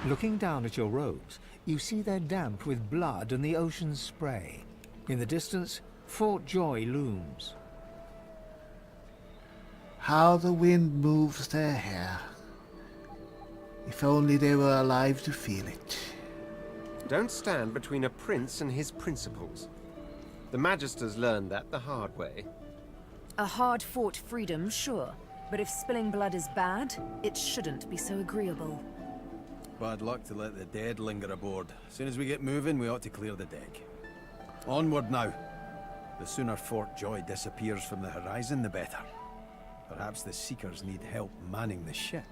Looking down at your robes, you see they're damp with blood and the ocean's spray. In the distance, Fort Joy looms. How the wind moves their hair. If only they were alive to feel it. Don't stand between a prince and his principles. The Magisters learned that the hard way. A hard-fought freedom, sure. But if spilling blood is bad, it shouldn't be so agreeable. Bad luck to let the dead linger aboard. As soon as we get moving, we ought to clear the deck. Onward now. The sooner Fort Joy disappears from the horizon, the better. Perhaps the Seekers need help manning the ship.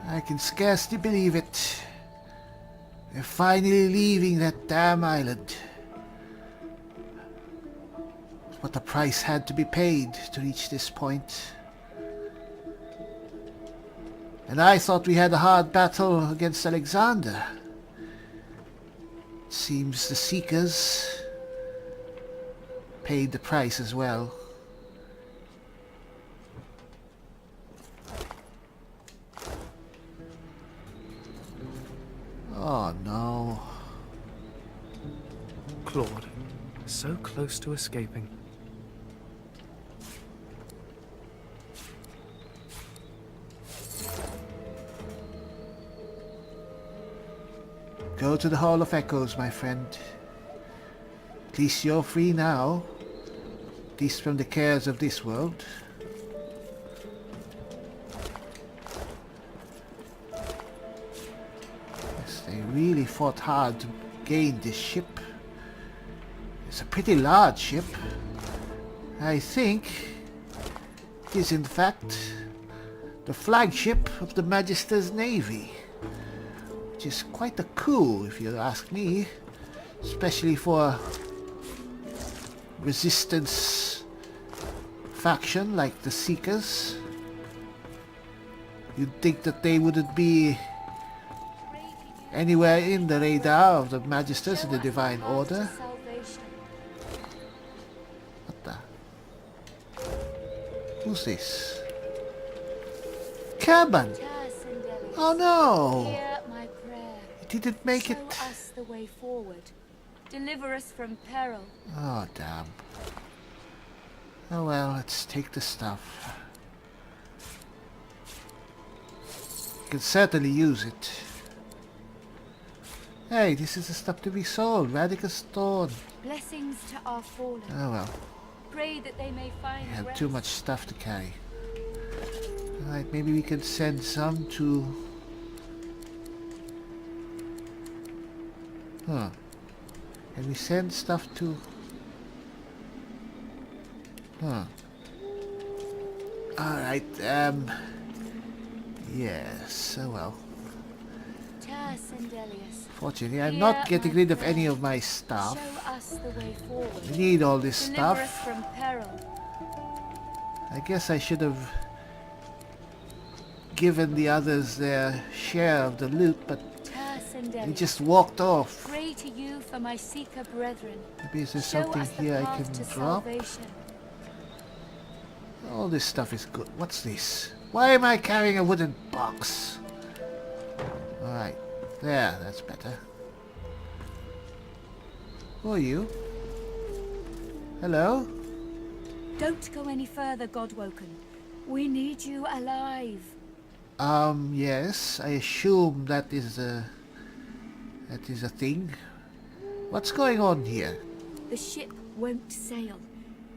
I can scarcely believe it. We're finally leaving that damn island. But the price had to be paid to reach this point. And I thought we had a hard battle against Alexander. It seems the Seekers paid the price as well. Oh no. Claude, so close to escaping. Go to the Hall of Echoes, my friend. At least you're free now. At least from the cares of this world. Yes, they really fought hard to gain this ship. It's a pretty large ship. I think it is in fact the flagship of the Magister's Navy. Which is quite a coup, if you ask me, especially for a resistance faction like the Seekers. You'd think that they wouldn't be anywhere in the radar of the Magisters and the Divine Order. What the? Who's this? Cabin! Oh no! Didn't make it. Show us the way forward. Deliver us from peril. Oh, damn. Oh well, let's take the stuff. You can certainly use it. Hey, this is the stuff to be sold. Radical Stone. Blessings to our fallen. Oh well. Pray that they may find I have rest. too much stuff to carry. Alright, maybe we can send some to... Huh. Can we send stuff to... Huh. Alright, yes, oh well. Fortunately, I'm not getting rid of any of my stuff. Show us the way forward. I need all this Deliver us stuff. from peril. I guess I should have given the others their share of the loot, but they just walked off. Pray to you for my Seeker brethren. Maybe is there Show something us the here I path can to drop? salvation. All this stuff is good. What's this? Why am I carrying a wooden box? Alright. There, that's better. Who are you? Hello? Don't go any further, Godwoken. We need you alive. Yes. I assume that is a thing. What's going on here? The ship won't sail.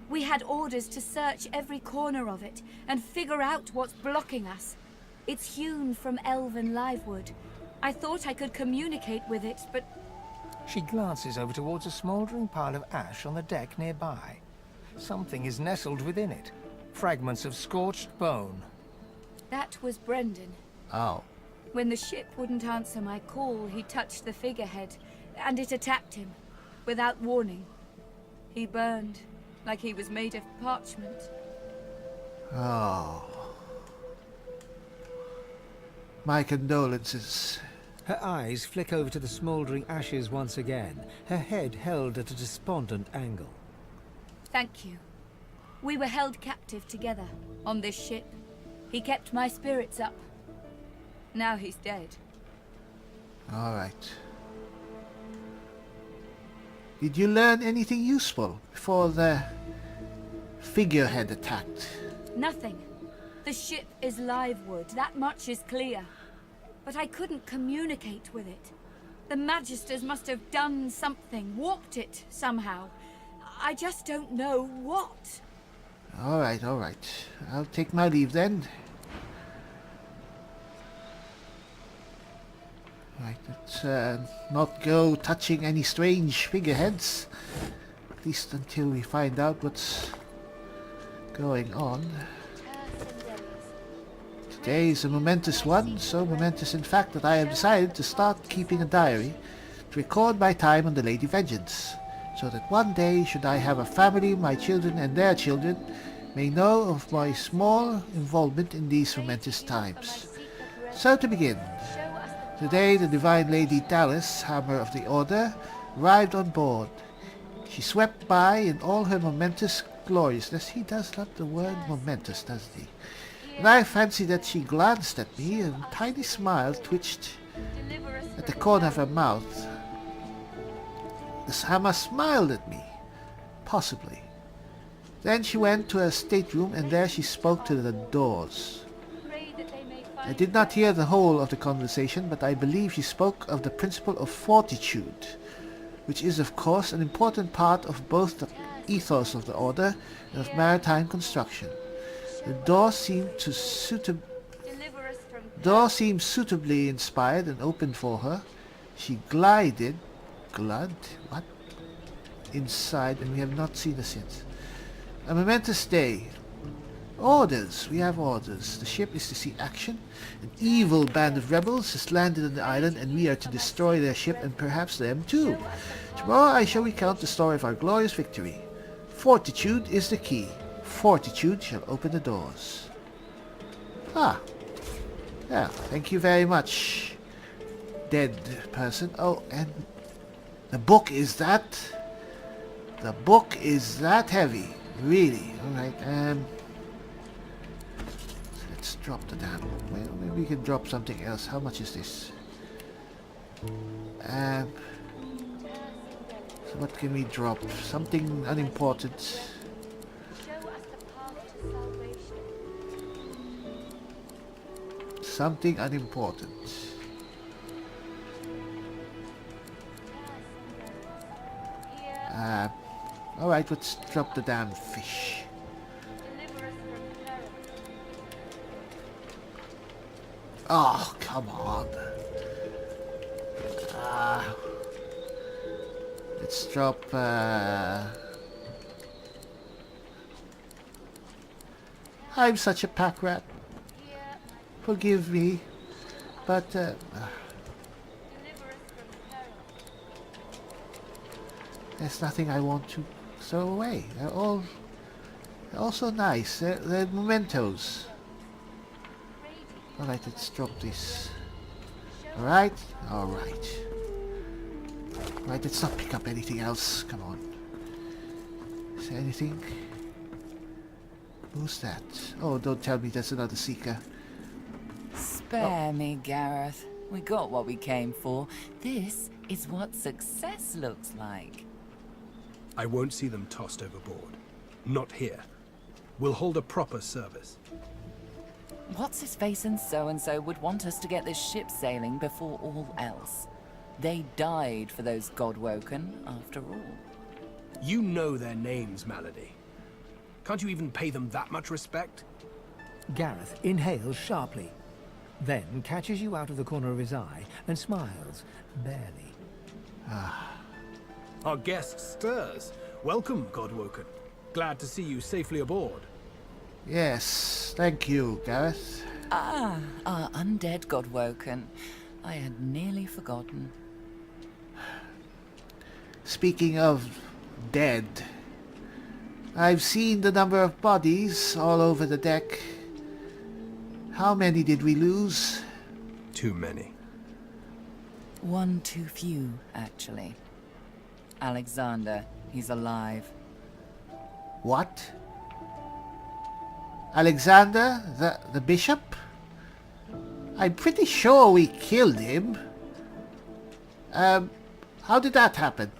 We had orders to search every corner of it and figure out what's blocking us. It's hewn from elven livewood. I thought I could communicate with it, but... She glances over towards a smouldering pile of ash on the deck nearby. Something is nestled within it. Fragments of scorched bone. That was Brendan. Oh. When the ship wouldn't answer my call, he touched the figurehead, and it attacked him, without warning. He burned, like he was made of parchment. Oh. My condolences. Her eyes flick over to the smouldering ashes once again, her head held at a despondent angle. Thank you. We were held captive together on this ship. He kept my spirits up. Now he's dead. Alright. Did you learn anything useful before the figurehead attacked? Nothing. The ship is live wood, that much is clear. But I couldn't communicate with it. The Magisters must have done something, warped it somehow. I just don't know what. Alright, alright. I'll take my leave then. Right, let's not go touching any strange figureheads. At least until we find out what's going on. Today is a momentous one, so momentous in fact that I have decided to start keeping a diary to record my time on the Lady Vengeance, so that one day, should I have a family, my children and their children may know of my small involvement in these momentous times. So to begin, today the Divine Lady Dallis, Hammer of the Order, arrived on board. She swept by in all her momentous gloriousness. He does love the word momentous, doesn't he? And I fancy that she glanced at me, and a tiny smile twitched at the corner of her mouth. This Hammer smiled at me. Possibly. Then she went to her stateroom, and there she spoke to the doors. I did not hear the whole of the conversation, but I believe she spoke of the principle of fortitude, which is of course an important part of both the ethos of the Order and of maritime construction. The door seemed suitably inspired and opened for her. She glided, inside, and we have not seen her since. A momentous day. Orders. We have orders. The ship is to see action. An evil band of rebels has landed on the island, and we are to destroy their ship and perhaps them too. Tomorrow I shall recount the story of our glorious victory. Fortitude is the key. Fortitude shall open the doors. Ah. Yeah, thank you very much, dead person. Oh, and the book is that... The book is that heavy. Really. Alright, let's drop the damn book. Well, maybe we can drop something else. How much is this? So what can we drop? Something unimportant. Something unimportant. Alright, let's drop the damn fish. Oh, come on. Let's drop... I'm such a pack rat. Forgive me, but there's nothing I want to throw away. They're all so nice. They're mementos. Alright, let's drop this. Alright? Alright. Alright, let's not pick up anything else. Come on. Is there anything? Who's that? Oh, don't tell me that's another seeker. Spare me, Gareth. We got what we came for. This is what success looks like. I won't see them tossed overboard. Not here. We'll hold a proper service. What's-his-face and so-and-so would want us to get this ship sailing before all else. They died for those Godwoken, after all. You know their names, Malady. Can't you even pay them that much respect? Gareth inhales sharply, then catches you out of the corner of his eye and smiles, barely. Our guest stirs. Welcome, Godwoken. Glad to see you safely aboard. Yes, thank you, Gareth. Ah, our undead Godwoken. I had nearly forgotten. Speaking of dead, I've seen the number of bodies all over the deck. How many did we lose? Too many. One too few, actually. Alexander, he's alive. What? Alexander, the bishop? I'm pretty sure we killed him. How did that happen?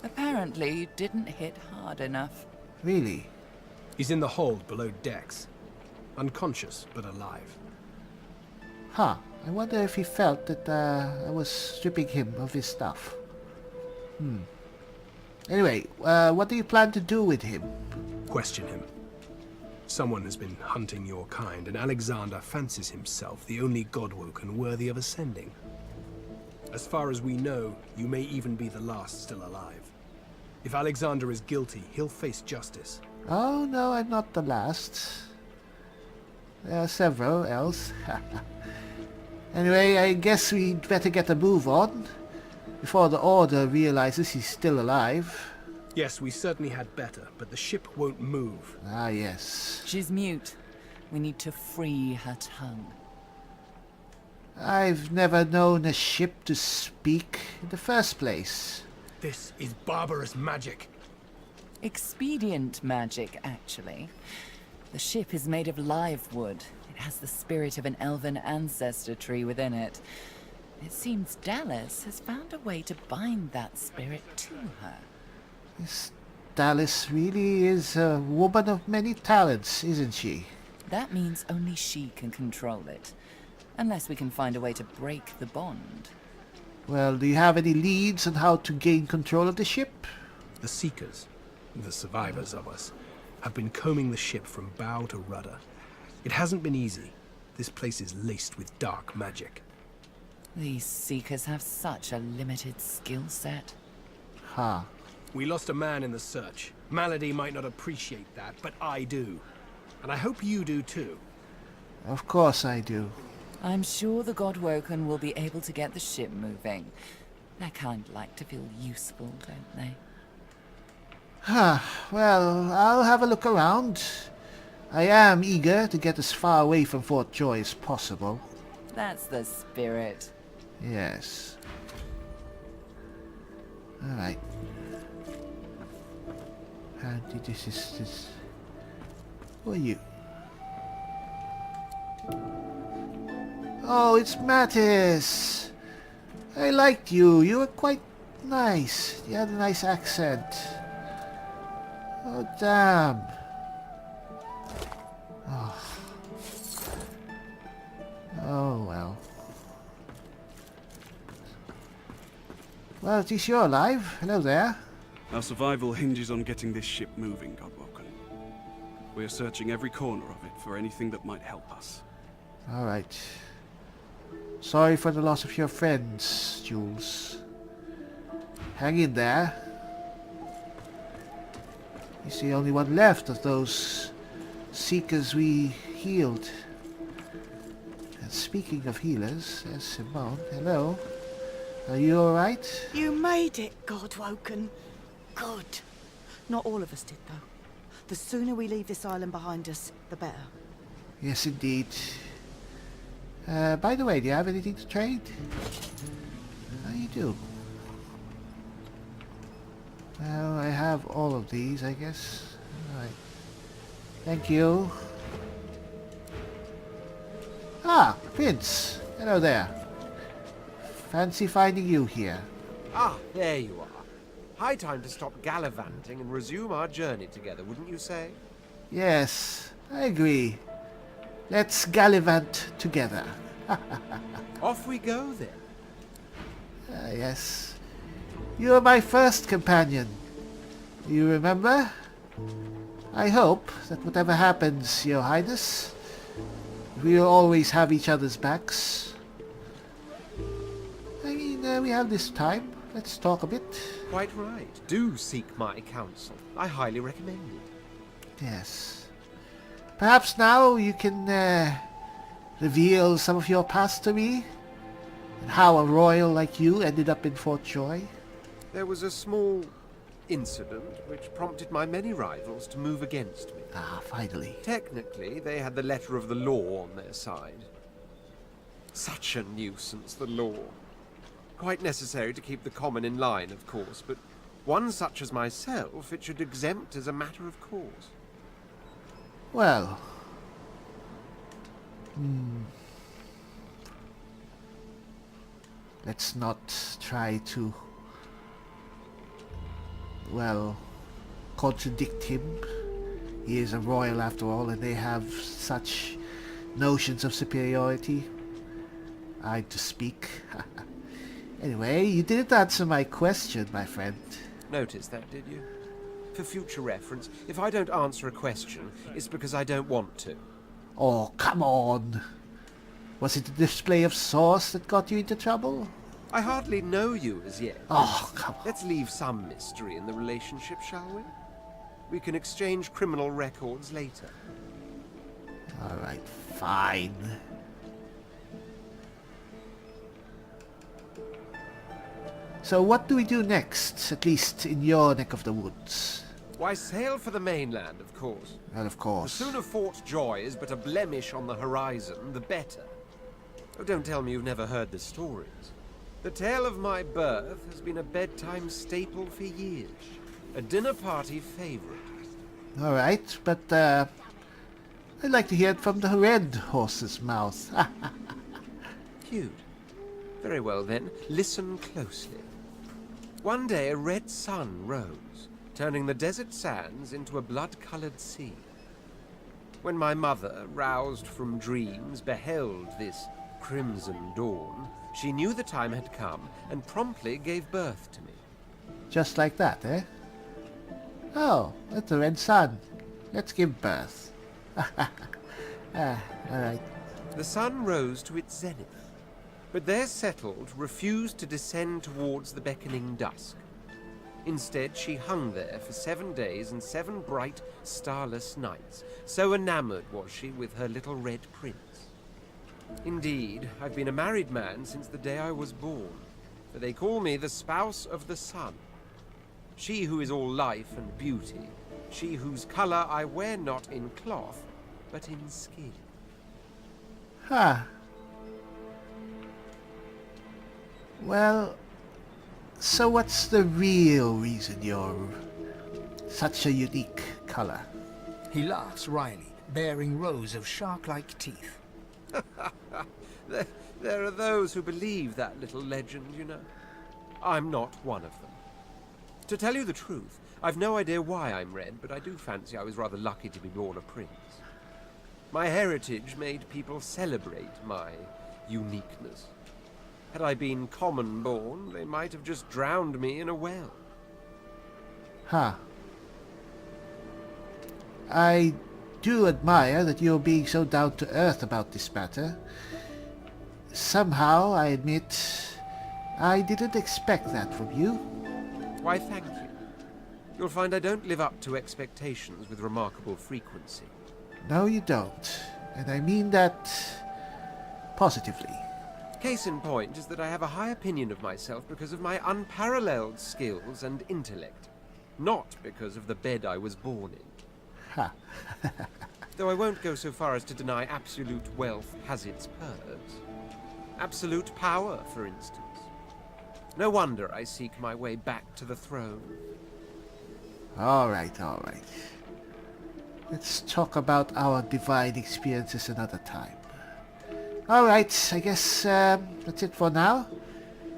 Apparently, you didn't hit hard enough. Really? He's in the hold below decks. Unconscious, but alive. Huh. I wonder if he felt that I was stripping him of his stuff. Anyway, what do you plan to do with him? Question him. Someone has been hunting your kind, and Alexander fancies himself the only Godwoken worthy of ascending. As far as we know, you may even be the last still alive. If Alexander is guilty, he'll face justice. Oh, no, I'm not the last. There are several else. Anyway, I guess we'd better get a move on before the Order realizes he's still alive. Yes, we certainly had better, but the ship won't move. Ah, yes. She's mute. We need to free her tongue. I've never known a ship to speak in the first place. This is barbarous magic. Expedient magic, actually. The ship is made of live wood. It has the spirit of an elven ancestor tree within it. It seems Dallis has found a way to bind that spirit to her. This Dallis really is a woman of many talents, isn't she? That means only she can control it. Unless we can find a way to break the bond. Well, do you have any leads on how to gain control of the ship? The Seekers, the survivors of us, have been combing the ship from bow to rudder. It hasn't been easy. This place is laced with dark magic. These Seekers have such a limited skill set. Huh. We lost a man in the search. Malady might not appreciate that, but I do. And I hope you do too. Of course I do. I'm sure the Godwoken will be able to get the ship moving. They're kind like to feel useful, don't they? Well, I'll have a look around. I am eager to get as far away from Fort Joy as possible. That's the spirit. Yes. Alright. This is... Who are you? Oh, it's Mattis! I liked you. You were quite nice. You had a nice accent. Oh, damn. Oh, well. Well, at least you're alive. Hello there. Our survival hinges on getting this ship moving, Godwoken. We are searching every corner of it for anything that might help us. Alright. Sorry for the loss of your friends, Jules. Hang in there. He's the only one left of those Seekers we healed. And speaking of healers, there's Simone. Hello. Are you alright? You made it, Godwoken. Good. Not all of us did, though. The sooner we leave this island behind us, the better. Yes, indeed. By the way, do you have anything to trade? Oh, you do. Well, I have all of these, I guess. Alright. Thank you. Ah, Prince. Hello there. Fancy finding you here. Ah, there you are. High time to stop gallivanting and resume our journey together, wouldn't you say? Yes, I agree. Let's gallivant together. Off we go then. Yes. You were my first companion. Do you remember? I hope that whatever happens, Your Highness, we'll always have each other's backs. I mean, we have this time. Let's talk a bit. Quite right. Do seek my counsel. I highly recommend it. Yes. Perhaps now you can reveal some of your past to me? And how a royal like you ended up in Fort Joy? There was a small incident which prompted my many rivals to move against me. Ah, finally. Technically, they had the letter of the law on their side. Such a nuisance, the law. Quite necessary to keep the common in line, of course, but one such as myself it should exempt as a matter of course. Well... Let's not try to... well... contradict him. He is a royal after all, and they have such notions of superiority. I to speak. Anyway, you didn't answer my question, my friend. Notice that, did you? For future reference, if I don't answer a question, it's because I don't want to. Oh, come on. Was it the display of sauce that got you into trouble? I hardly know you as yet. Oh, come on. Let's leave some mystery in the relationship, shall we? We can exchange criminal records later. Alright, fine. So what do we do next, at least in your neck of the woods? Why, sail for the mainland, of course. Well, of The course. sooner Fort Joy is but a blemish on the horizon, the better. Oh, don't tell me you've never heard the stories. The tale of my birth has been a bedtime staple for years. A dinner party favorite. Alright, but I'd like to hear it from the red horse's mouth. Cute. Very well then, listen closely. One day a red sun rose, turning the desert sands into a blood-colored sea. When my mother, roused from dreams, beheld this crimson dawn, she knew the time had come and promptly gave birth to me. Just like that, eh? Oh, that's the red sun. Let's give birth. Alright. The sun rose to its zenith, but there settled, refused to descend towards the beckoning dusk. Instead, she hung there for 7 days and 7 bright, starless nights. So enamored was she with her little red prince. Indeed, I've been a married man since the day I was born, for they call me the spouse of the sun. She who is all life and beauty, she whose colour I wear not in cloth, but in skin. Huh. Well, so what's the real reason you're such a unique color? He laughs wryly, baring rows of shark-like teeth. There are those who believe that little legend, you know. I'm not one of them. To tell you the truth, I've no idea why I'm red, but I do fancy I was rather lucky to be born a prince. My heritage made people celebrate my uniqueness. Had I been common-born, they might have just drowned me in a well. Huh. I do admire that you're being so down-to-earth about this matter. Somehow, I admit, I didn't expect that from you. Why, thank you. You'll find I don't live up to expectations with remarkable frequency. No, you don't. And I mean that positively. Case in point is that I have a high opinion of myself because of my unparalleled skills and intellect, not because of the bed I was born in. Ha. Though I won't go so far as to deny absolute wealth has its perks. Absolute power, for instance. No wonder I seek my way back to the throne. Alright. Let's talk about our divine experiences another time. Alright, I guess that's it for now.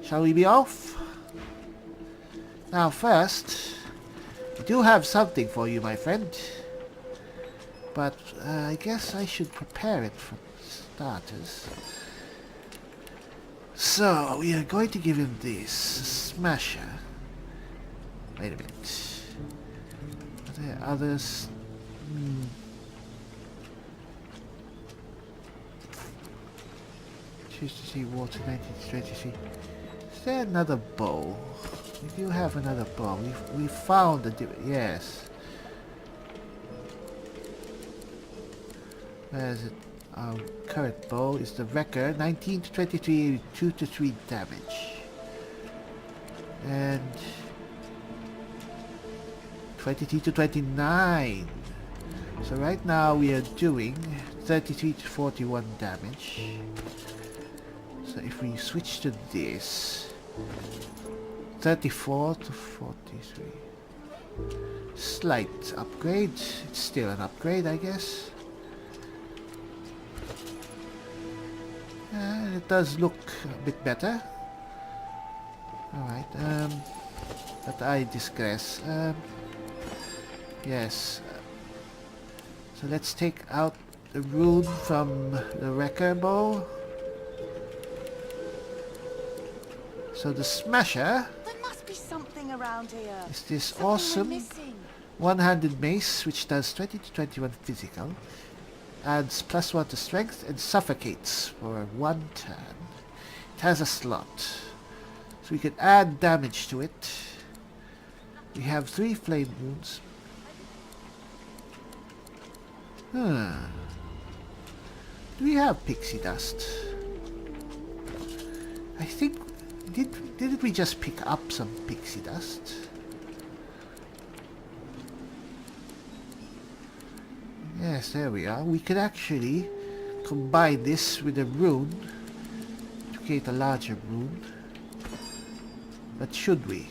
Shall we be off? Now first, I do have something for you, my friend. But I guess I should prepare it for starters. So, we are going to give him this smasher. Wait a minute. Are there others? Choose to see water 1923. Is there another bow? We do have another bow. We found a yes. Where is it? Our current bow is the Wrecker, 19 to 23, 2 to 3 damage. And 23 to 29. So right now we are doing 33 to 41 damage. So if we switch to this, 34 to 43. Slight upgrade. It's still an upgrade, I guess. It does look a bit better. Alright, but I digress. Yes. So let's take out the rune from the Wrecker Bow. So the Smasher There must be something around here. is this Something we're awesome missing. one-handed mace which does 20 to 21 physical, adds +1 to strength, and suffocates for 1 turn. It has a slot, so we can add damage to it. We have 3 flame wounds. Do we have pixie dust? I think didn't we just pick up some pixie dust? Yes, there we are. We could actually combine this with a rune to create a larger rune. But should we?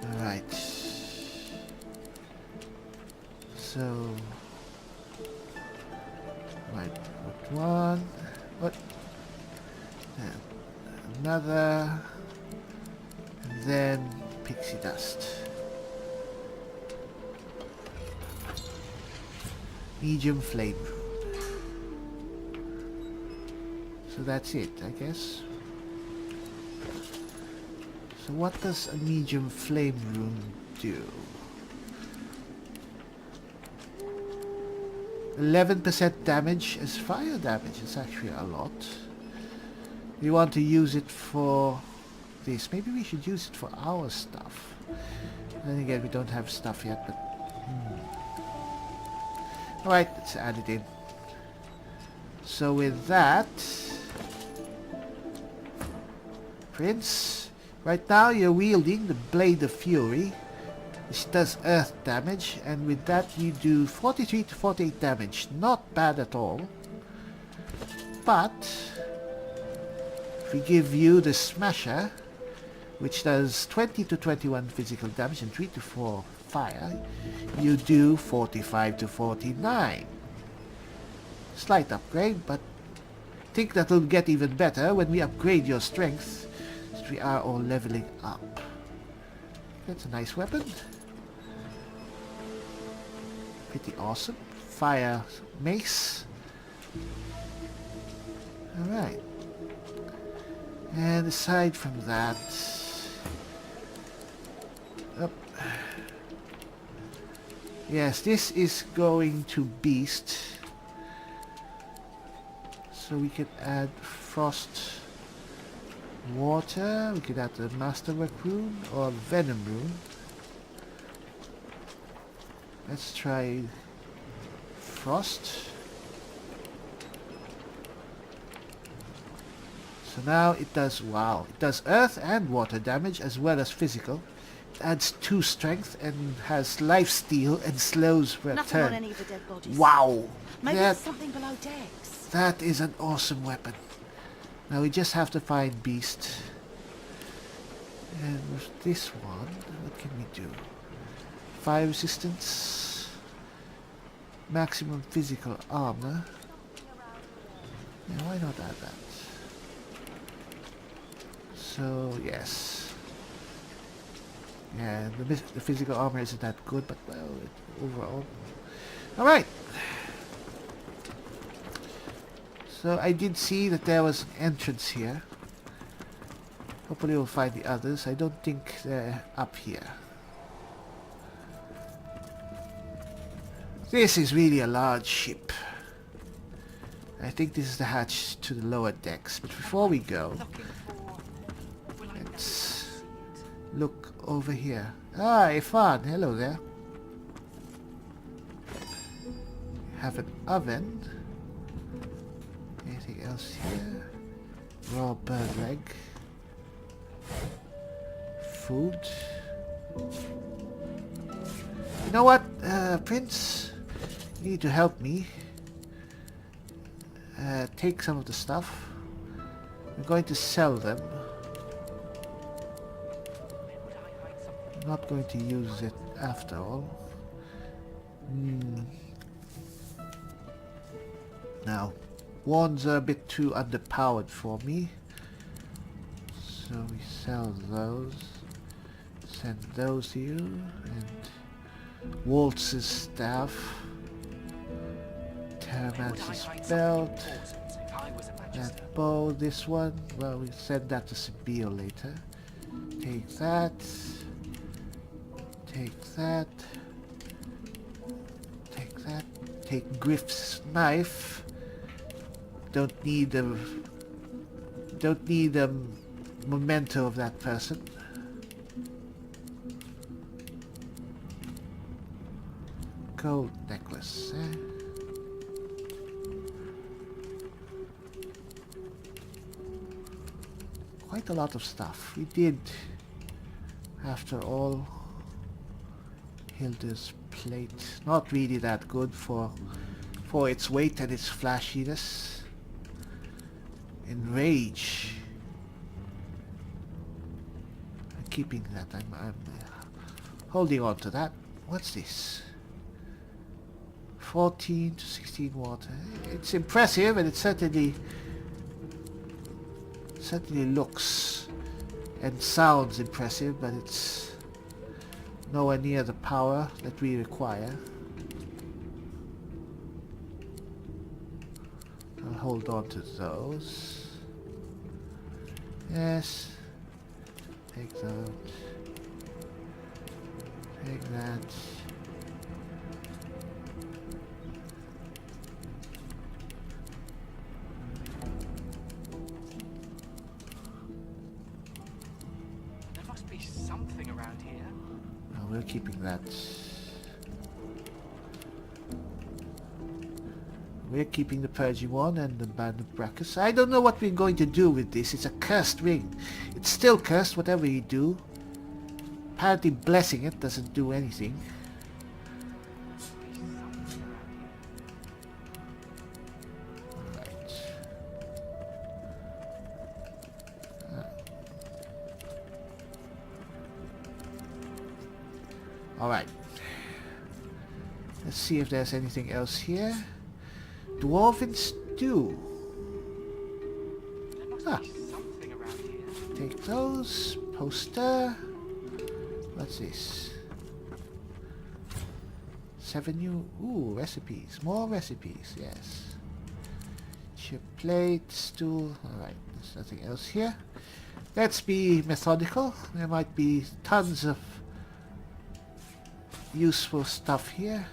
Alright. So... right, put one... what? And another... and then pixie dust. Medium flame. So that's it, I guess. So what does a medium flame rune do? 11% damage as fire damage. It's actually a lot. We want to use it for this. Maybe we should use it for our stuff. Then again, we don't have stuff yet, but... Alright, let's add it in. So with that... Prince, right now you're wielding the Blade of Fury, which does earth damage, and with that you do 43 to 48 damage. Not bad at all. But if we give you the Smasher, which does 20 to 21 physical damage and 3 to 4 fire, you do 45 to 49. Slight upgrade, but I think that will get even better when we upgrade your strength. We are all leveling up. That's a nice weapon. Pretty awesome. Fire mace. Alright. And aside from that... yes, this is going to beast. So we can add frost... water. We could add the masterwork rune or venom rune. Let's try frost. So now it does, wow, it does earth and water damage as well as physical. It adds 2 strength and has lifesteal and slows per Nothing turn. on any of the dead bodies. Wow! Maybe there's something below decks. That is an awesome weapon. Now we just have to find beast. And with this one, what can we do? Fire resistance, maximum physical armor. Yeah, why not add that? So yes. Yeah, the physical armor isn't that good, but well, overall. All right. So I did see that there was an entrance here. Hopefully we'll find the others. I don't think they're up here. This is really a large ship. I think this is the hatch to the lower decks. But before we go, let's look over here. Ah, Ifan, hello there. We have an oven. Anything else here? Raw bird leg. Food. You know what, Prince? You need to help me. Take some of the stuff. I'm going to sell them. I'm not going to use it after all. Now, wands are a bit too underpowered for me. So we sell those. Send those to you. And Waltz's staff. Terramancer's belt. That bow, this one. Well, we'll send that to Sibyl later. Take that. Take that. Take that. Take Griff's knife. Don't need a memento of that person. Gold necklace, eh? Quite a lot of stuff. We did, after all, Hilda's plate. Not really that good for its weight and its flashiness. Enrage. I'm keeping that. I'm holding on to that. What's this? 14 to 16 water. It's impressive, and it certainly looks and sounds impressive, but it's nowhere near the power that we require. I'll hold on to those. Yes. Take those. Take that. There must be something around here. No, we're keeping that. We're keeping the purging one and the band of Brachus. I don't know what we're going to do with this. It's a cursed ring. It's still cursed, whatever you do. Apparently blessing it doesn't do anything. Alright. Alright. Let's see if there's anything else here. Dwarven stew. Ah. Take those. Poster. What's this? 7 new... Ooh, recipes. More recipes, yes. Chip plate, stool. Alright, there's nothing else here. Let's be methodical. There might be tons of useful stuff here.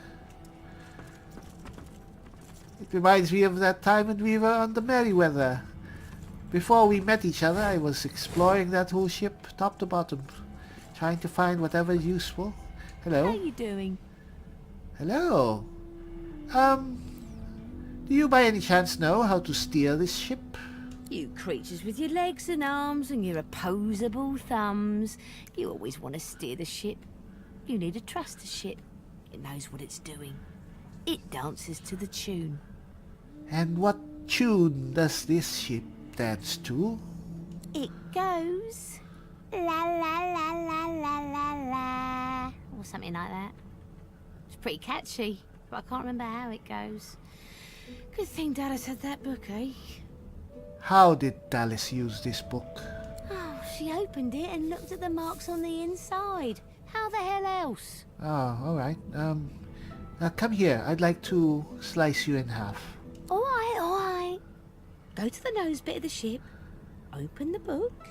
It reminds me of that time when we were on the Merryweather. Before we met each other, I was exploring that whole ship, top to bottom, trying to find whatever is useful. Hello. How are you doing? Hello. Do you by any chance know how to steer this ship? You creatures with your legs and arms and your opposable thumbs. You always want to steer the ship. You need to trust the ship. It knows what it's doing. It dances to the tune. And what tune does this ship dance to? It goes... la la la la la la la... or something like that. It's pretty catchy, but I can't remember how it goes. Good thing Dallis had that book, eh? How did Dallis use this book? Oh, she opened it and looked at the marks on the inside. How the hell else? Oh, alright. Now come here. I'd like to slice you in half. Alright, alright. Go to the nose bit of the ship, open the book,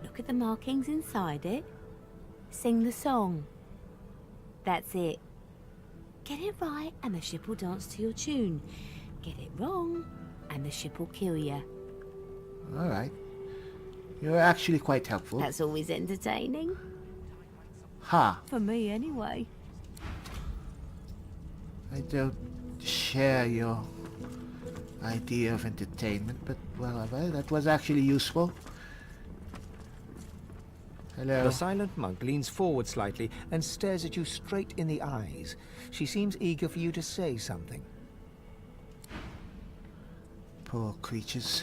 look at the markings inside it, sing the song. That's it. Get it right and the ship will dance to your tune. Get it wrong and the ship will kill you. Alright. You're actually quite helpful. That's always entertaining. Ha! For me, anyway. I don't share your idea of entertainment, but well, that was actually useful. Hello. The silent monk leans forward slightly and stares at you straight in the eyes. She seems eager for you to say something. Poor creatures.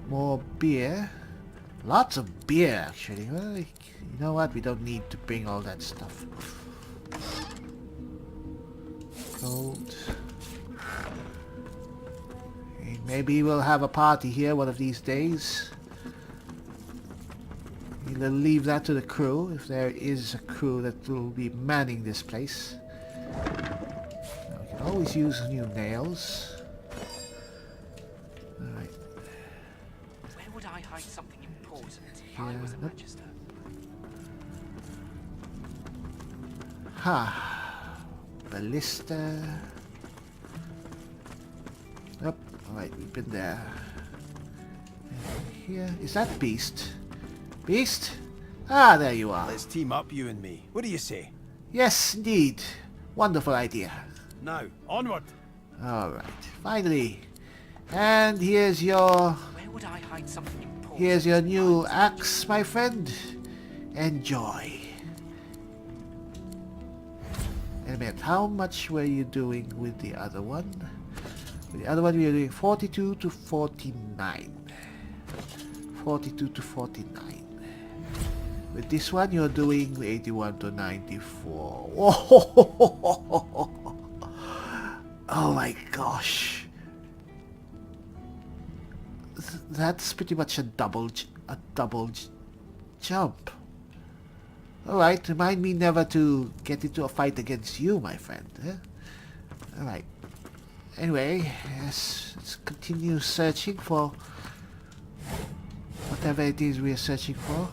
More beer. Lots of beer, actually. Well, you know what? We don't need to bring all that stuff. Gold. Okay, maybe we'll have a party here one of these days. We'll leave that to the crew, if there is a crew that will be manning this place. We can always use new nails. Alright. Where would I hide something important if I was a Magister? Ha. Ballista. Oh, alright, we've been there. And here, is that Beast? Beast? Ah, there you are. Let's team up, you and me. What do you say? Yes, indeed. Wonderful idea. Now, onward! Alright, finally. And here's your... Where would I hide something important? Here's your new axe, my friend. Enjoy. Wait a minute, how much were you doing with the other one? With the other one we were doing 42 to 49. 42 to 49. With this one you're doing 81 to 94. Oh my gosh. That's pretty much a double jump. Alright, remind me never to get into a fight against you, my friend. Alright. Anyway, let's continue searching for whatever it is we are searching for.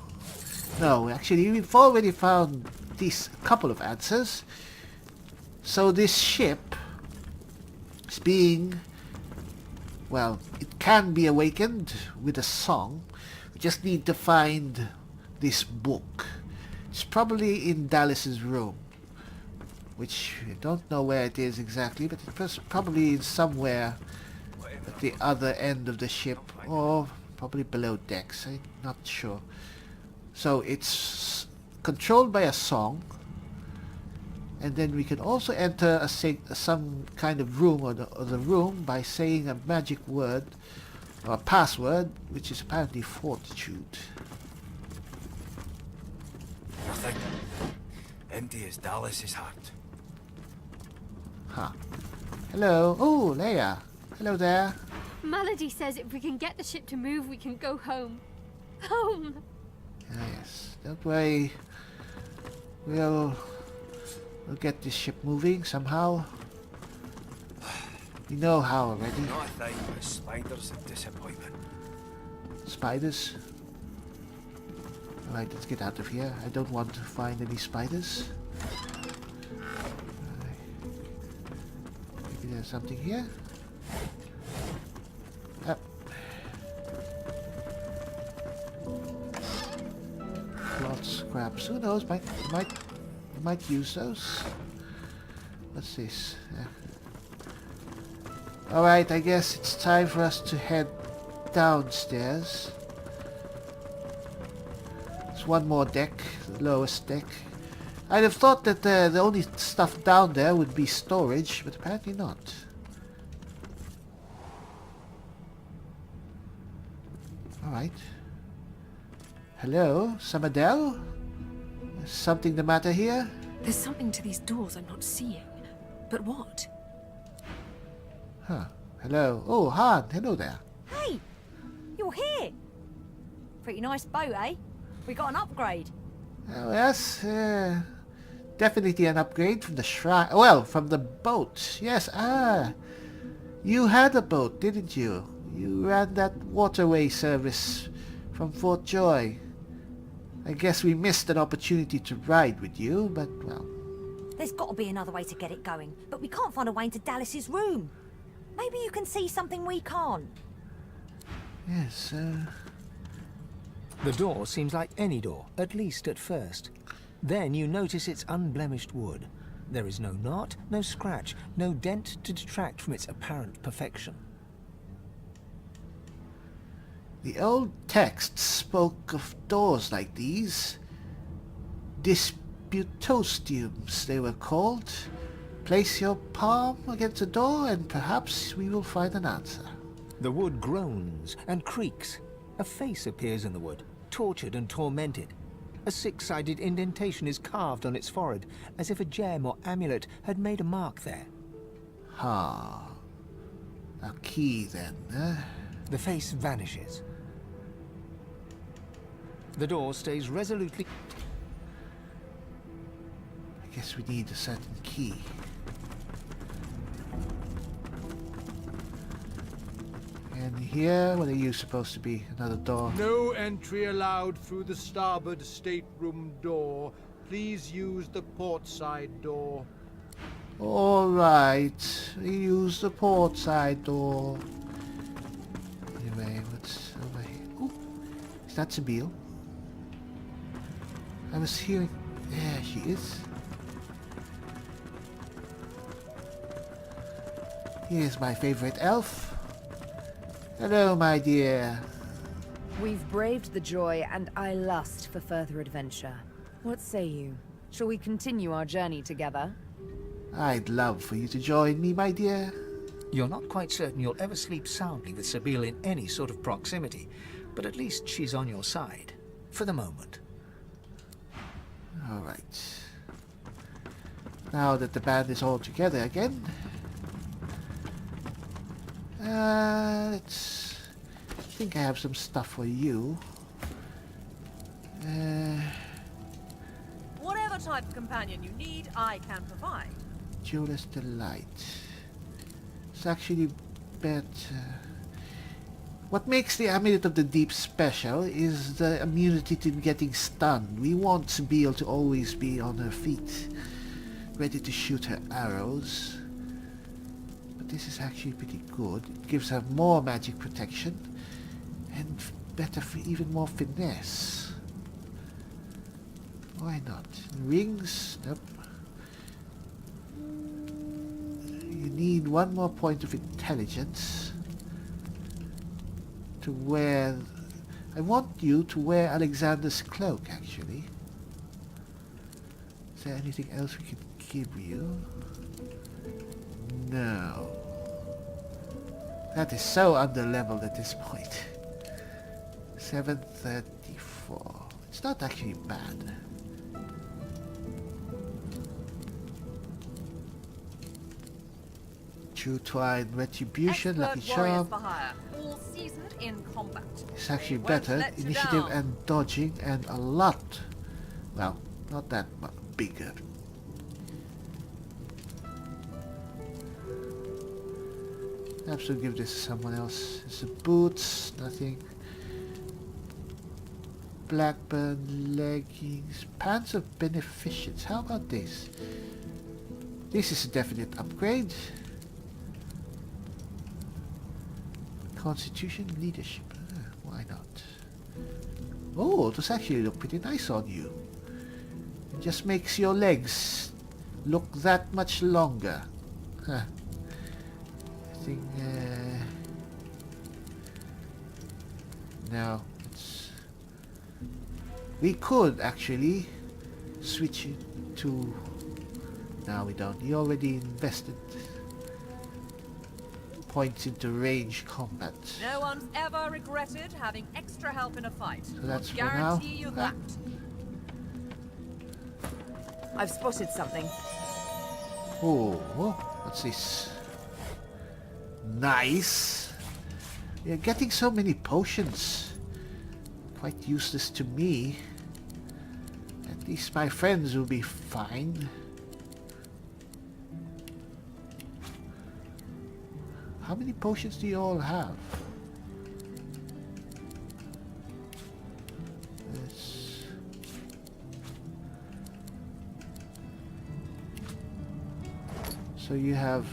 No, actually, we've already found these couple of answers. So this ship is being... well, it can be awakened with a song. We just need to find this book. It's probably in Dallis's room, which I don't know where it is exactly, but it's probably somewhere at the other end of the ship, or probably below decks. I'm not sure. So it's controlled by a song, and then we can also enter some kind of room or the room by saying a magic word or a password, which is apparently fortitude. Nothing. Empty as Dallis's heart. Huh. Hello. Oh, Leia. Hello there. Melody says if we can get the ship to move, we can go home. Home! Yes. Don't worry. We'll get this ship moving somehow. We know how already. Not a thing but spiders and disappointment. Spiders? Alright, let's get out of here. I don't want to find any spiders. Maybe there's something here. Up. Cloth scraps. Who knows? Might use those. What's this? Alright, I guess it's time for us to head downstairs. There's one more deck, the lowest deck. I'd have thought that the only stuff down there would be storage, but apparently not. Alright. Hello, Samadel? Is something the matter here? There's something to these doors I'm not seeing. But what? Huh. Hello. Oh, Han. Hello there. Hey! You're here! Pretty nice boat, eh? We got an upgrade. Oh, yes. Definitely an upgrade from the shrine. Well, from the boat. Yes. Ah. You had a boat, didn't you? You ran that waterway service from Fort Joy. I guess we missed an opportunity to ride with you, but, well... There's got to be another way to get it going, but we can't find a way into Dallis's room. Maybe you can see something we can't. Yes, The door seems like any door, at least at first. Then you notice it's unblemished wood. There is no knot, no scratch, no dent to detract from its apparent perfection. The old text spoke of doors like these. Disputostiums, they were called. Place your palm against the door and perhaps we will find an answer. The wood groans and creaks. A face appears in the wood, tortured and tormented. A six-sided indentation is carved on its forehead, as if a gem or amulet had made a mark there. Ha. A key then, eh? The face vanishes. The door stays resolutely... I guess we need a certain key. And here, what are you supposed to be? Another door? No entry allowed through the starboard stateroom door. Please use the port side door. Alright, we use the port side door. Anyway, what's over here? Ooh, is that Sabine? I was hearing... There she is. Here's my favorite elf. Hello, my dear. We've braved the joy, and I lust for further adventure. What say you? Shall we continue our journey together? I'd love for you to join me, my dear. You're not quite certain you'll ever sleep soundly with Sabine in any sort of proximity, but at least she's on your side. For the moment. Alright. Now that the band is all together again... let's... I think I have some stuff for you. Whatever type of companion you need, I can provide. Jeweler's Delight. It's actually better. What makes the Amulet of the Deep special is the immunity to getting stunned. We want Sabine to always be on her feet, ready to shoot her arrows. But this is actually pretty good. It gives her more magic protection and better for even more finesse. Why not? Rings? Nope. You need one more point of intelligence to wear... I want you to wear Alexander's cloak, actually. Is there anything else we can give you? No. That is so under-leveled at this point. 734. It's not actually bad. True Twine, Retribution, Lucky Charm. For hire, all seasoned in combat. It's actually Won't better. let you Initiative down. and dodging and a lot. Well, not that much bigger. Perhaps we'll give this to someone else. It's the boots, nothing. Blackburn leggings, pants of beneficence. How about this? This is a definite upgrade. Constitution, leadership. Why not? Oh, it does actually look pretty nice on you. It just makes your legs look that much longer. Huh. I think, no, it's... We could actually switch it to... No, we don't. You already invested points into range combat. No one's ever regretted having extra help in a fight. So that's for I'll now. guarantee you that. I've spotted something. Oh, what's this? Nice. We are getting so many potions. Quite useless to me. At least my friends will be fine. How many potions do you all have? This. So you have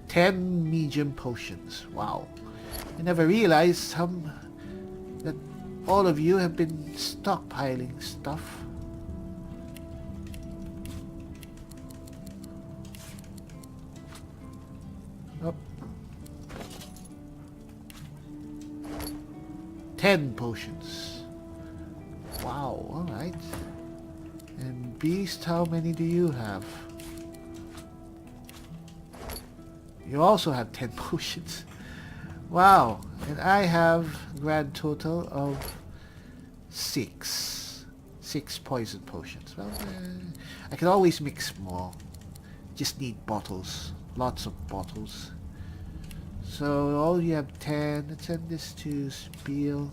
10 medium potions. Wow. I never realized that all of you have been stockpiling stuff. 10 potions. Wow, alright. And Beast, how many do you have? You also have 10 potions. Wow, and I have a grand total of 6. 6 poison potions. Well, I can always mix more. Just need bottles. Lots of bottles. So all you have 10. Let's send this to Spiel.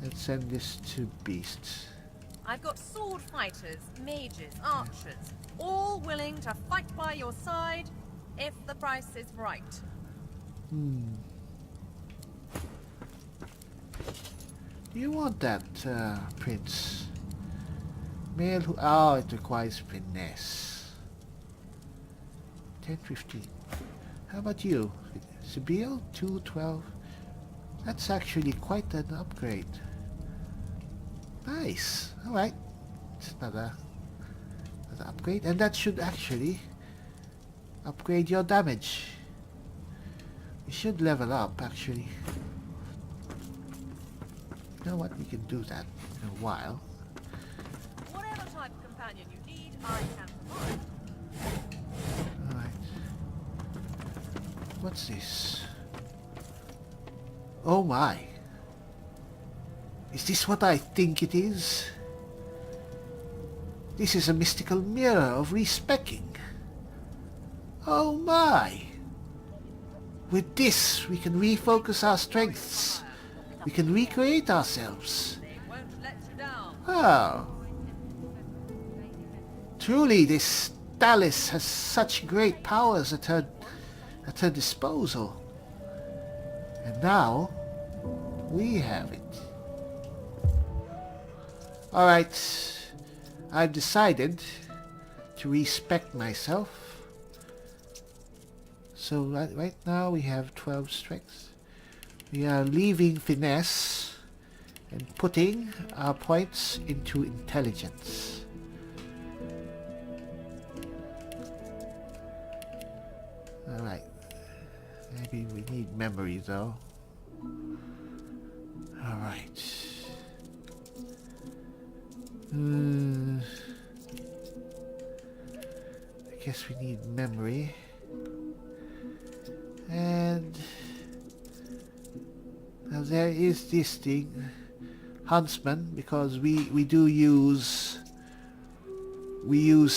Let's send this to Beast. I've got sword fighters, mages, archers, all willing to fight by your side if the price is right. Do you want that, Prince? Male who... Oh, it requires finesse. 10-15. How about you? Sibyl? 2-12. That's actually quite an upgrade. Nice. Alright. It's another upgrade. And that should actually upgrade your damage. You should level up, actually. You know what? We can do that in a while. Whatever type of companion you need, I can provide. Alright. What's this? Oh my. Is this what I think it is? This is a mystical mirror of respecking. Oh my. With this, we can refocus our strengths. We can recreate ourselves. Oh. Truly, this Dallis has such great powers at her disposal. And now, we have it. Alright, I've decided to respect myself. So right now we have 12 strength. We are leaving finesse and putting our points into intelligence. Alright. Maybe we need memory though. Alright. I guess we need memory. And now there is this thing, Huntsman, because we use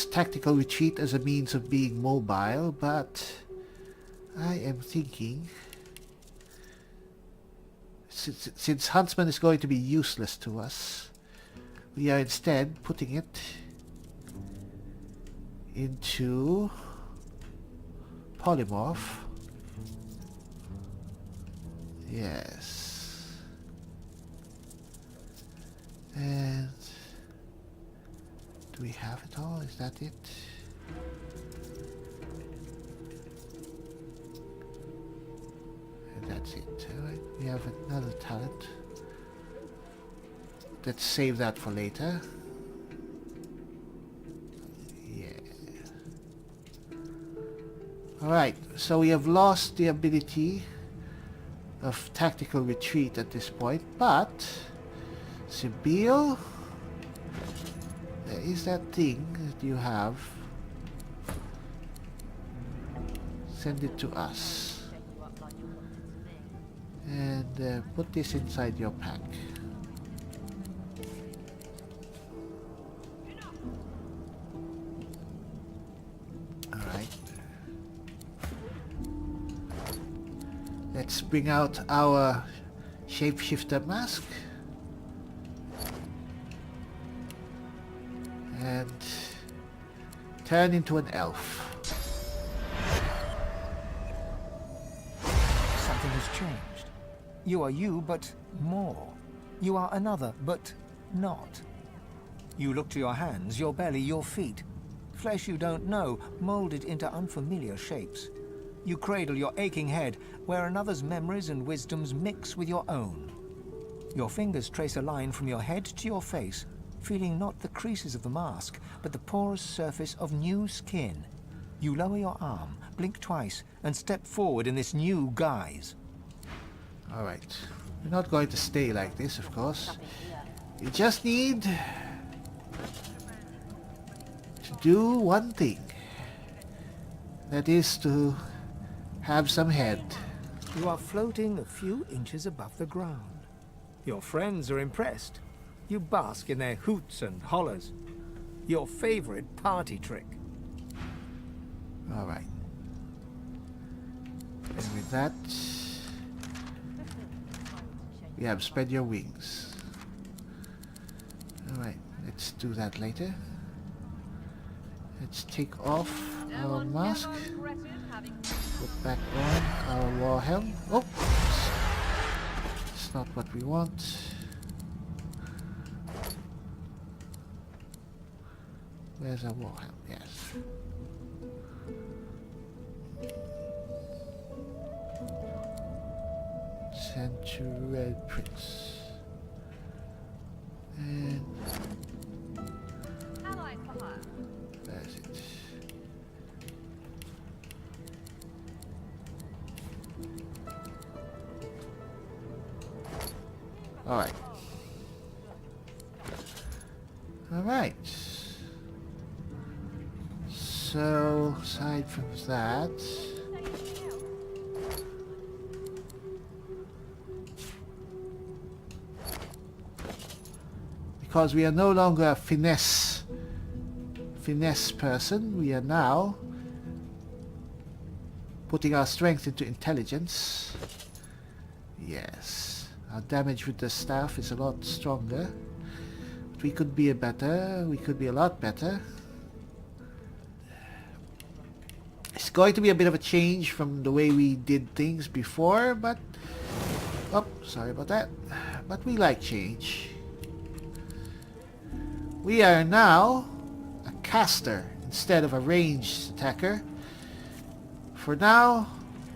tactical retreat as a means of being mobile, but I am thinking since Huntsman is going to be useless to us, we are instead putting it into polymorph. Yes. And do we have it all? Is that it? And that's it. Alright, we have another talent. Let's save that for later. Yeah. Alright, so we have lost the ability of tactical retreat at this point, but Sibyl, there is that thing that you have. Send it to us. And put this inside your pack. Let's bring out our shapeshifter mask and turn into an elf. Something has changed. You are you, but more. You are another, but not. You look to your hands, your belly, your feet. Flesh you don't know, molded into unfamiliar shapes. You cradle your aching head, where another's memories and wisdoms mix with your own. Your fingers trace a line from your head to your face, feeling not the creases of the mask, but the porous surface of new skin. You lower your arm, blink twice, and step forward in this new guise. Alright. We're not going to stay like this, of course. You just need to do one thing. That is to have some head. You are floating a few inches above the ground. Your friends are impressed. You bask in their hoots and hollers. Your favorite party trick. Alright. And with that, we have spread your wings. Alright, let's do that later. Let's take off our mask. Put back on our war helm. Oh! It's not what we want. Where's our war helm? Yes. Send to Red Prince. And there's it. Alright. Alright. So, aside from that, because we are no longer a finesse person, we are now putting our strength into intelligence. Yes, our damage with the staff is a lot stronger, but we could be a lot better. It's going to be a bit of a change from the way we did things before, but oh, sorry about that, but we like change. We are now a caster instead of a ranged attacker. For now,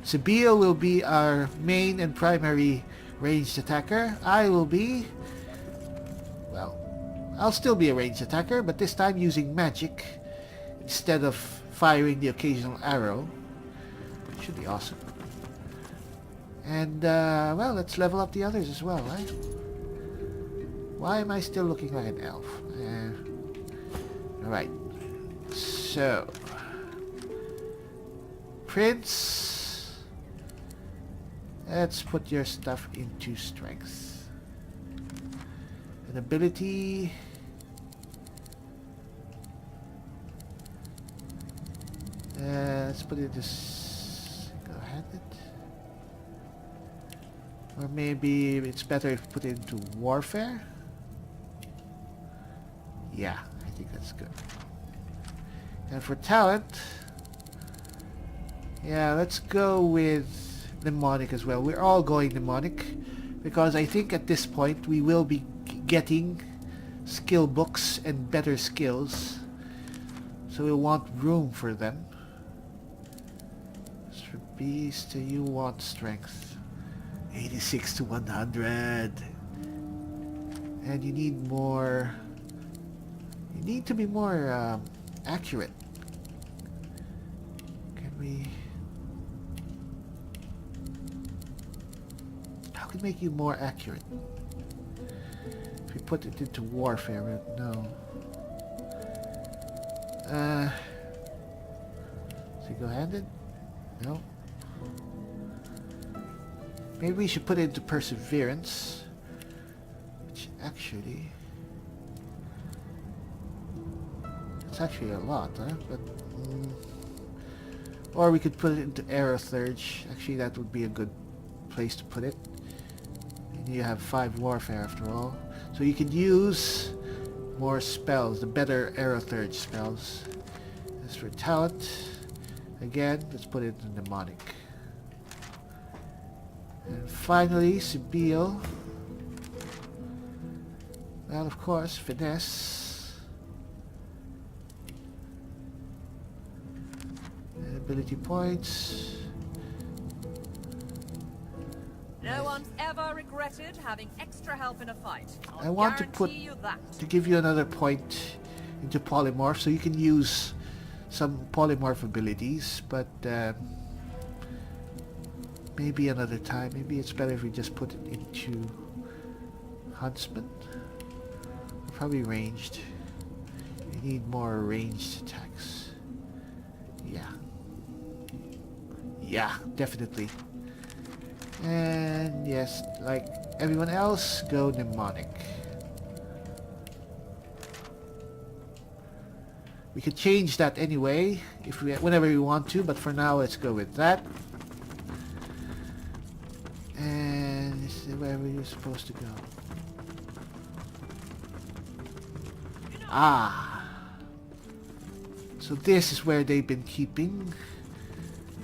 Sibyl will be our main and primary ranged attacker. I will be, well, I'll still be a ranged attacker, but this time using magic instead of firing the occasional arrow. Should be awesome. And, well, let's level up the others as well, right? Why am I still looking like an elf? Alright. So. Prince. Let's put your stuff into strength. An ability. Let's put it this. Go ahead. Or maybe it's better if we put it into warfare. Yeah, I think that's good. And for talent, yeah, let's go with mnemonic as well. We're all going mnemonic because I think at this point we will be getting skill books and better skills, so we'll want room for them. As for beast, you want strength 86 to 100, and you need more. You need to be more accurate. Can we? How can we make you more accurate? If we put it into warfare, no. Single-handed? No. Maybe we should put it into perseverance, which actually. It's actually a lot, huh? But or we could put it into arrow surge. Actually, that would be a good place to put it. And you have 5 warfare after all, so you could use more spells, the better arrow surge spells. As for talent, again, let's put it in mnemonic. And finally, Sibyl. Well, of course, finesse. Ability points. No one's ever regretted having extra help in a fight. I want to give you another point into polymorph, so you can use some polymorph abilities, but maybe another time. Maybe it's better if we just put it into Huntsman. Probably ranged. We need more ranged attacks. Yeah. Yeah, definitely. And yes, like everyone else, go mnemonic. We could change that anyway, if we, whenever we want to, but for now let's go with that. And this is where we're supposed to go. Ah. So this is where they've been keeping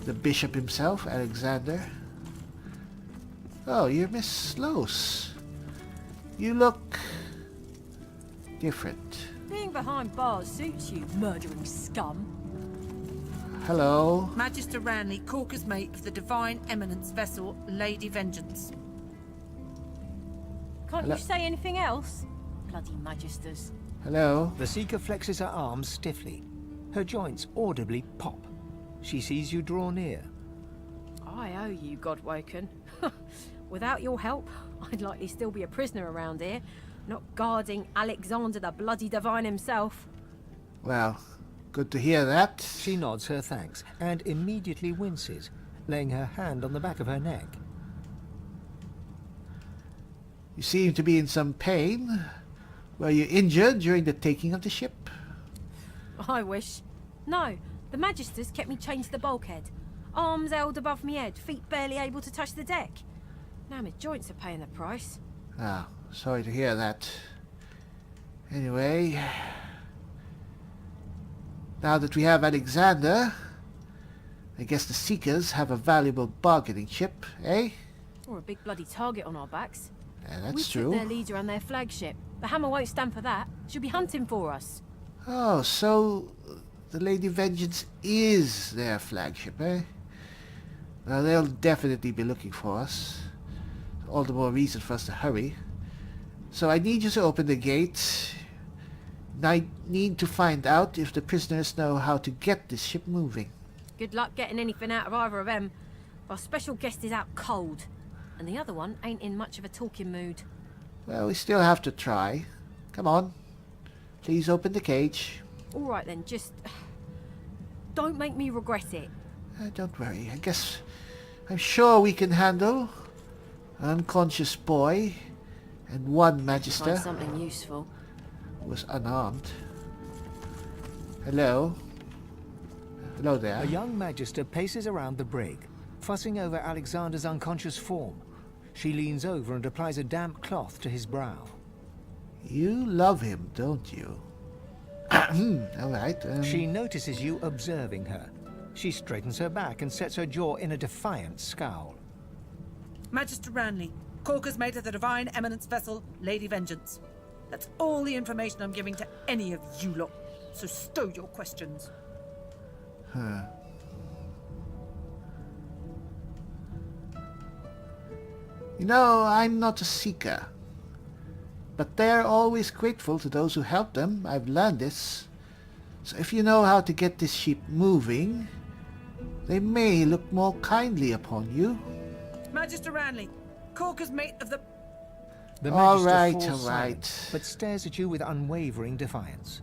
the bishop himself, Alexander. Oh, you're Miss Sloas. You look different. Being behind bars suits you, murdering scum. Hello. Magister Ranley, Corker's mate of the Divine Eminence vessel, Lady Vengeance. Can't Hello. you say anything else? Bloody Magisters. Hello. The Seeker flexes her arms stiffly. Her joints audibly pop. She sees you draw near. I owe you, Godwoken. Without your help, I'd likely still be a prisoner around here, not guarding Alexander the bloody Divine himself. Well, good to hear that. She nods her thanks and immediately winces, laying her hand on the back of her neck. You seem to be in some pain. Were you injured during the taking of the ship? I wish. No, the Magisters kept me chained to the bulkhead. Arms held above my head, feet barely able to touch the deck. Now my joints are paying the price. Ah, sorry to hear that. Anyway, now that we have Alexander, I guess the Seekers have a valuable bargaining chip, eh? Or a big bloody target on our backs. Yeah, that's We true. took their leader and their flagship. The Hammer won't stand for that. She'll be hunting for us. Oh, so the Lady Vengeance is their flagship, eh? Well, they'll definitely be looking for us. All the more reason for us to hurry. So I need you to open the gate. I need to find out if the prisoners know how to get this ship moving. Good luck getting anything out of either of them. Our special guest is out cold. And the other one ain't in much of a talking mood. Well, we still have to try. Come on. Please open the cage. All right then, just... don't make me regret it. Don't worry. I guess... I'm sure we can handle an unconscious boy and one Magister Find something useful. who was unarmed. Hello. Hello there. A young Magister paces around the brig, fussing over Alexander's unconscious form. She leans over and applies a damp cloth to his brow. You love him, don't you? All right. She notices you observing her. She straightens her back and sets her jaw in a defiant scowl. Magister Ranley, Corker's mate of the Divine Eminence vessel, Lady Vengeance. That's all the information I'm giving to any of you lot. So stow your questions. Huh. You know, I'm not a seeker. But they're always grateful to those who help them. I've learned this. So if you know how to get this ship moving, they may look more kindly upon you. Magister Ranley, Corker's mate of the... The All Magister right, falls all right. silent, but stares at you with unwavering defiance.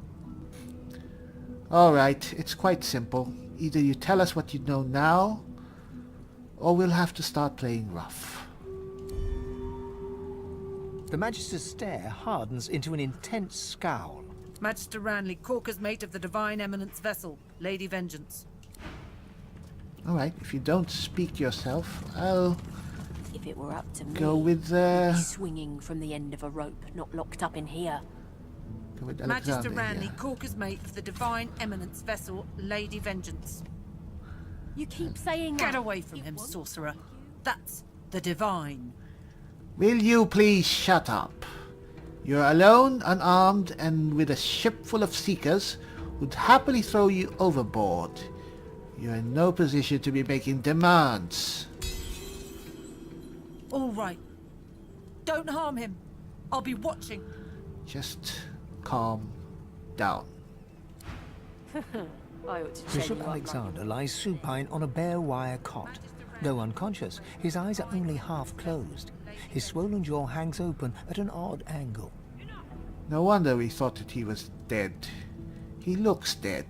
All right, it's quite simple. Either you tell us what you know now, or we'll have to start playing rough. The Magister's stare hardens into an intense scowl. Magister Ranley, Corker's mate of the Divine Eminence vessel, Lady Vengeance. All right, if you don't speak yourself, I'll If it were up to me, go with we'd be swinging from the end of a rope, not locked up in here. go with Magister Alexander Ranley, here. Corker's mate of the Divine Eminence vessel, Lady Vengeance. You keep saying Get that. away from him, sorcerer. That's the Divine. Will you please shut up? You're alone, unarmed, and with a ship full of seekers who'd happily throw you overboard. You're in no position to be making demands. All right. Don't harm him. I'll be watching. Just calm down. I ought to check you Bishop up, Alexander lies supine on a bare wire cot. Though unconscious, his eyes are only half closed. His swollen jaw hangs open at an odd angle. No wonder we thought that he was dead. He looks dead.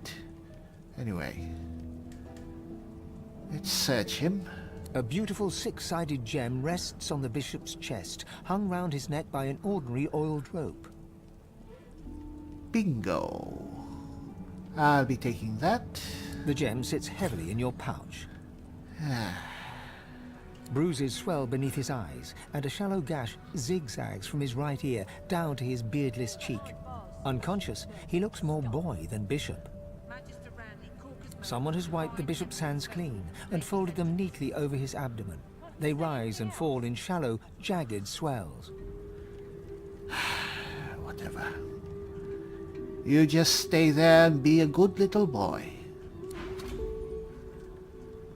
Anyway, let's search him. A beautiful six-sided gem rests on the bishop's chest, hung round his neck by an ordinary oiled rope. Bingo. I'll be taking that. The gem sits heavily in your pouch. Bruises swell beneath his eyes, and a shallow gash zigzags from his right ear down to his beardless cheek. Unconscious, he looks more boy than bishop. Someone has wiped the bishop's hands clean and folded them neatly over his abdomen. They rise and fall in shallow, jagged swells. Whatever. You just stay there and be a good little boy.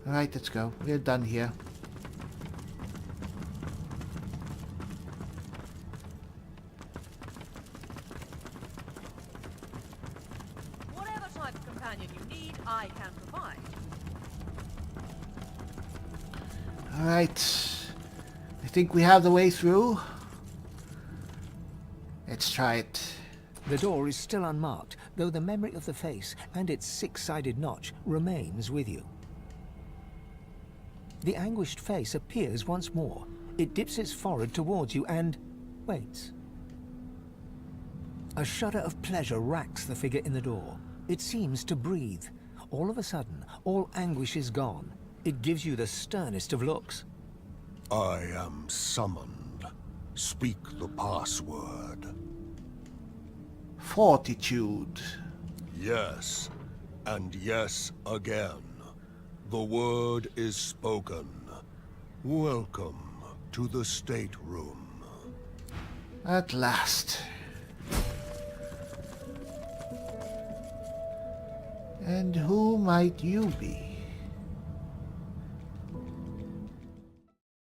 Alright, let's go. We're done here. Whatever type of companion you need, I can provide. Alright. I think we have the way through. Let's try it. The door is still unmarked, though the memory of the face and its six-sided notch remains with you. The anguished face appears once more. It dips its forehead towards you and waits. A shudder of pleasure racks the figure in the door. It seems to breathe. All of a sudden, all anguish is gone. It gives you the sternest of looks. I am summoned. Speak the password. Fortitude. Yes, and yes again. The word is spoken. Welcome to the stateroom. At last. And who might you be?